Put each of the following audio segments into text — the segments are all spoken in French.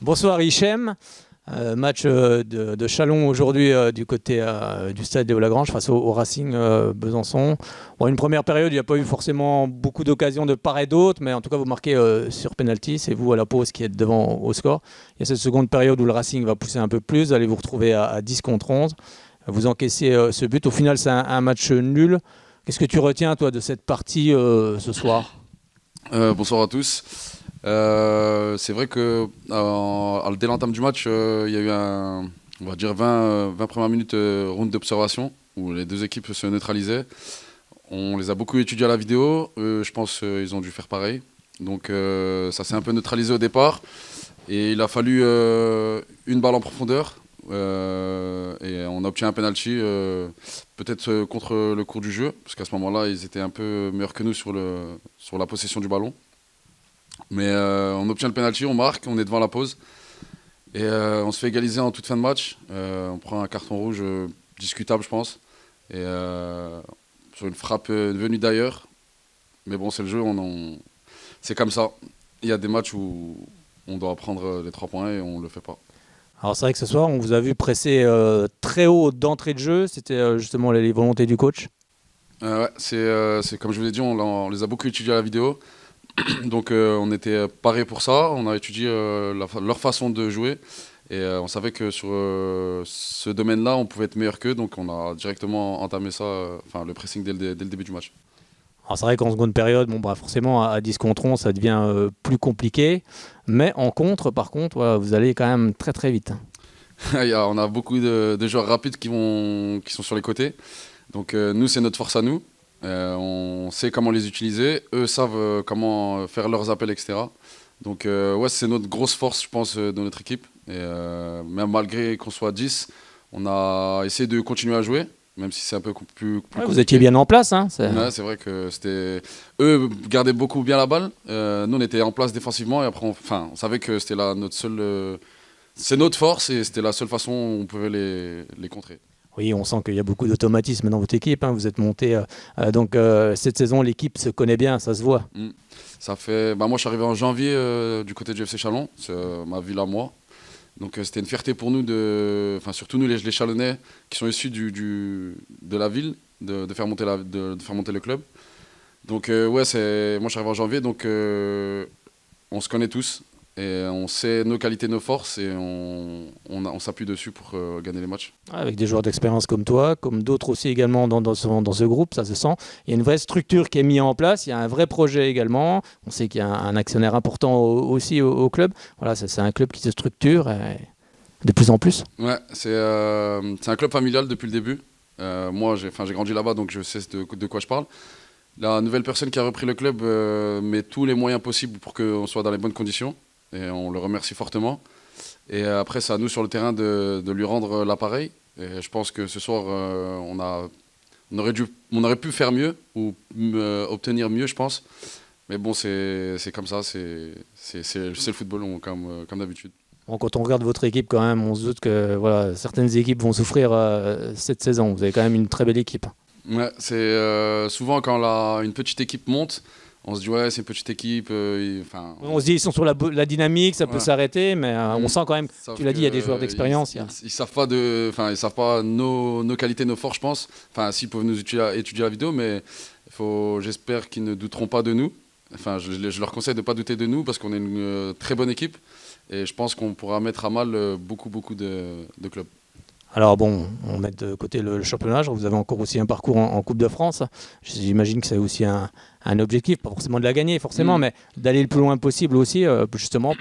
Bonsoir Hichem. Match de Châlons aujourd'hui du côté du stade Léo Lagrange face au Racing Besançon. Bon, une première période, il n'y a pas eu forcément beaucoup d'occasions de part et d'autre, mais en tout cas vous marquez sur penalty, c'est vous à la pause qui êtes devant au score. Il y a cette seconde période où le Racing va pousser un peu plus, vous allez vous retrouver à 10 contre 11. Vous encaissez ce but, au final c'est un match nul. Qu'est-ce que tu retiens toi de cette partie ce soir? Bonsoir à tous. C'est vrai que dès l'entame du match, il y a eu on va dire 20 premières minutes round d'observation où les deux équipes se neutralisaient. On les a beaucoup étudiés à la vidéo. Je pense qu'ils ont dû faire pareil. Donc ça s'est un peu neutralisé au départ. Et il a fallu une balle en profondeur. Et on a obtenu un penalty, peut-être contre le cours du jeu, parce qu'à ce moment-là, ils étaient un peu meilleurs que nous sur la possession du ballon. Mais on obtient le penalty, on marque, on est devant la pause. Et on se fait égaliser en toute fin de match. On prend un carton rouge discutable, je pense. Et sur une frappe venue d'ailleurs. Mais bon, c'est le jeu, c'est comme ça. Il y a des matchs où on doit prendre les 3 points et on ne le fait pas. Alors c'est vrai que ce soir, on vous a vu presser très haut d'entrée de jeu. C'était justement les volontés du coach. Ouais, c'est comme je vous l'ai dit, on les a beaucoup étudiés à la vidéo. Donc on était parés pour ça. On a étudié leur façon de jouer. Et on savait que sur ce domaine-là, on pouvait être meilleur qu'eux. Donc on a directement entamé ça, le pressing dès le début du match. Alors c'est vrai qu'en seconde période, bon, bah forcément à 10 contre 11, ça devient plus compliqué. Mais en contre, par contre, voilà, vous allez quand même très très vite. On a beaucoup de joueurs rapides qui sont sur les côtés. Donc nous, c'est notre force à nous. On sait comment les utiliser. Eux savent comment faire leurs appels, etc. Donc ouais, c'est notre grosse force, je pense, de notre équipe. Et même malgré qu'on soit 10, on a essayé de continuer à jouer. Même si c'est un peu plus Ouais, compliqué. vous étiez bien en place. Hein, ouais, c'est vrai que c'était... Eux gardaient beaucoup bien la balle. Nous, on était en place défensivement. Et après, on savait que c'était notre seule... c'est notre force et c'était la seule façon où on pouvait les contrer. Oui, on sent qu'il y a beaucoup d'automatisme dans votre équipe. Hein. Vous êtes monté. Donc cette saison, l'équipe se connaît bien, ça se voit. Ça fait... moi, je suis arrivé en janvier du côté du FC Chalon. C'est ma ville à moi. Donc c'était une fierté pour nous, surtout nous les Chalonnais qui sont issus de la ville, de faire monter le club. Donc ouais, moi je suis arrivé en janvier, donc on se connaît tous et on sait nos qualités, nos forces et on s'appuie dessus pour gagner les matchs. Avec des joueurs d'expérience comme toi, comme d'autres aussi également dans ce groupe, ça se sent. Il y a une vraie structure qui est mise en place, il y a un vrai projet également. On sait qu'il y a un actionnaire important aussi au club. Voilà, c'est un club qui se structure de plus en plus. Ouais, c'est un club familial depuis le début. Moi, j'ai grandi là-bas, donc je sais de quoi je parle. La nouvelle personne qui a repris le club met tous les moyens possibles pour qu'on soit dans les bonnes conditions. Et on le remercie fortement. Et après, c'est à nous sur le terrain de lui rendre l'appareil. Et je pense que ce soir, on aurait pu faire mieux ou obtenir mieux, je pense. Mais bon, c'est comme ça, c'est le football comme d'habitude. Bon, quand on regarde votre équipe, quand même, on se doute que voilà, certaines équipes vont souffrir cette saison. Vous avez quand même une très belle équipe. Ouais, c'est souvent quand une petite équipe monte, on se dit ouais, c'est une petite équipe. On se dit ils sont sur la dynamique, ça peut s'arrêter, mais on sent quand même. Tu l'as dit, il y a des joueurs d'expérience. Ils savent pas ils savent pas nos qualités, nos forces, je pense. Enfin, s'ils peuvent nous étudier la vidéo, mais j'espère qu'ils ne douteront pas de nous. Enfin, je leur conseille de ne pas douter de nous parce qu'on est une très bonne équipe et je pense qu'on pourra mettre à mal beaucoup de clubs. Alors bon, on met de côté le championnat, vous avez encore aussi un parcours en Coupe de France. J'imagine que c'est aussi un objectif, pas forcément de la gagner forcément, mais d'aller le plus loin possible aussi, justement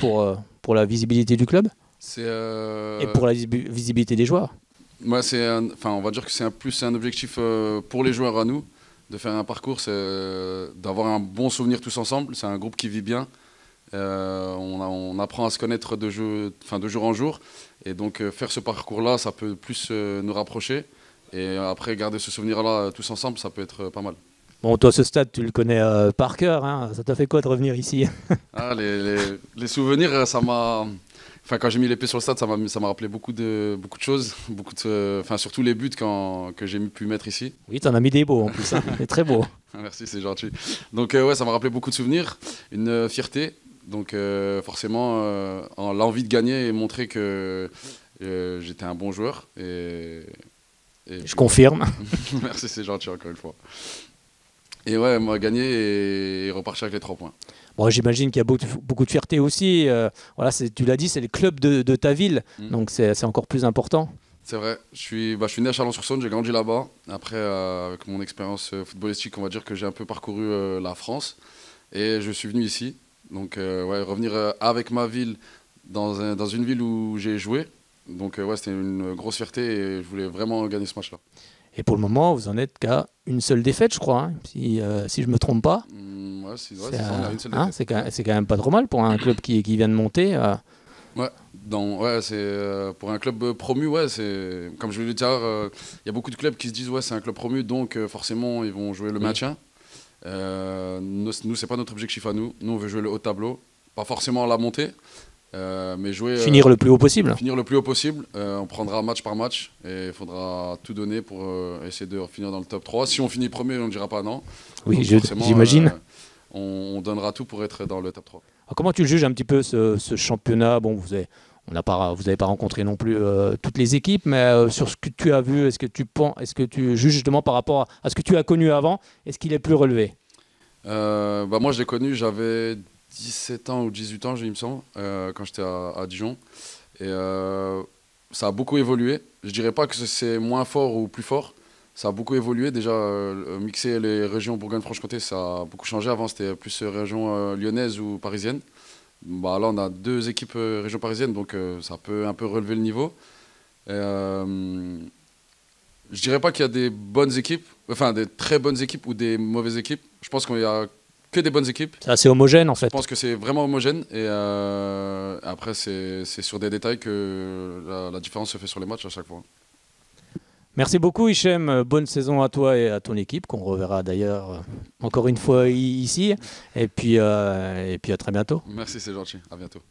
pour la visibilité du club et pour la visibilité des joueurs. Ouais, on va dire que c'est plus un objectif pour les joueurs à nous, de faire un parcours, c'est d'avoir un bon souvenir tous ensemble. C'est un groupe qui vit bien. On apprend à se connaître de jour en jour. Et donc faire ce parcours-là, ça peut plus nous rapprocher. Et après, garder ce souvenir-là tous ensemble, ça peut être pas mal. Bon, toi, ce stade, tu le connais par cœur. Hein. Ça t'a fait quoi de revenir ici? Les souvenirs, ça m'a... quand j'ai mis les pieds sur le stade, ça m'a rappelé beaucoup de choses. Surtout les buts que j'ai pu mettre ici. Oui, t'en as mis des beaux en plus. Hein. C'est très beau. Merci, c'est gentil. Donc ouais, ça m'a rappelé beaucoup de souvenirs. Une fierté Donc forcément, l'envie de gagner et montrer que j'étais un bon joueur. Je confirme. Merci, c'est gentil encore une fois. Et ouais, moi gagner et repartir avec les 3 points. Bon, j'imagine qu'il y a beaucoup de fierté aussi. Voilà, tu l'as dit, c'est le club de ta ville, donc c'est encore plus important. C'est vrai, je suis né à Chalon-sur-Saône, j'ai grandi là-bas. Après, avec mon expérience footballistique, on va dire que j'ai un peu parcouru la France. Et je suis venu ici. Donc, ouais, revenir avec ma ville dans une ville où j'ai joué. Donc, ouais, c'était une grosse fierté et je voulais vraiment gagner ce match-là. Et pour le moment, vous en êtes qu'à une seule défaite, je crois, hein, si je ne me trompe pas. Ouais, c'est ça, on a une seule défaite. C'est quand même pas trop mal pour un club qui vient de monter. Ouais, c'est pour un club promu, ouais, c'est comme je voulais le dire, il y a beaucoup de clubs qui se disent ouais, c'est un club promu, donc forcément ils vont jouer le maintien. Nous, c'est pas notre objectif à nous. Nous, on veut jouer le haut de tableau, pas forcément la montée, mais jouer. Finir le plus haut possible. Finir le plus haut possible. On prendra match par match et il faudra tout donner pour essayer de finir dans le top 3. Si on finit premier, on ne dira pas non. Oui, j'imagine. On donnera tout pour être dans le top 3. Alors, comment tu juges un petit peu ce championnat? Bon, vous n'avez pas rencontré non plus toutes les équipes, mais sur ce que tu as vu, est-ce que tu juges justement par rapport à ce que tu as connu avant, est-ce qu'il est plus relevé? Moi, je l'ai connu, j'avais 17 ans ou 18 ans, il me semble, quand j'étais à Dijon. Et ça a beaucoup évolué. Je dirais pas que c'est moins fort ou plus fort. Ça a beaucoup évolué. Déjà, mixer les régions Bourgogne-Franche-Comté, ça a beaucoup changé. Avant, c'était plus région lyonnaise ou parisienne. Là, on a 2 équipes région parisienne, donc ça peut un peu relever le niveau. Je dirais pas qu'il y a des bonnes équipes, enfin des très bonnes équipes ou des mauvaises équipes. Je pense qu'il y a que des bonnes équipes. C'est assez homogène en fait. Je pense que c'est vraiment homogène et après c'est sur des détails que la différence se fait sur les matchs à chaque fois. Merci beaucoup Hichem, bonne saison à toi et à ton équipe, qu'on reverra d'ailleurs encore une fois ici. Et puis à très bientôt. Merci, c'est gentil, à bientôt.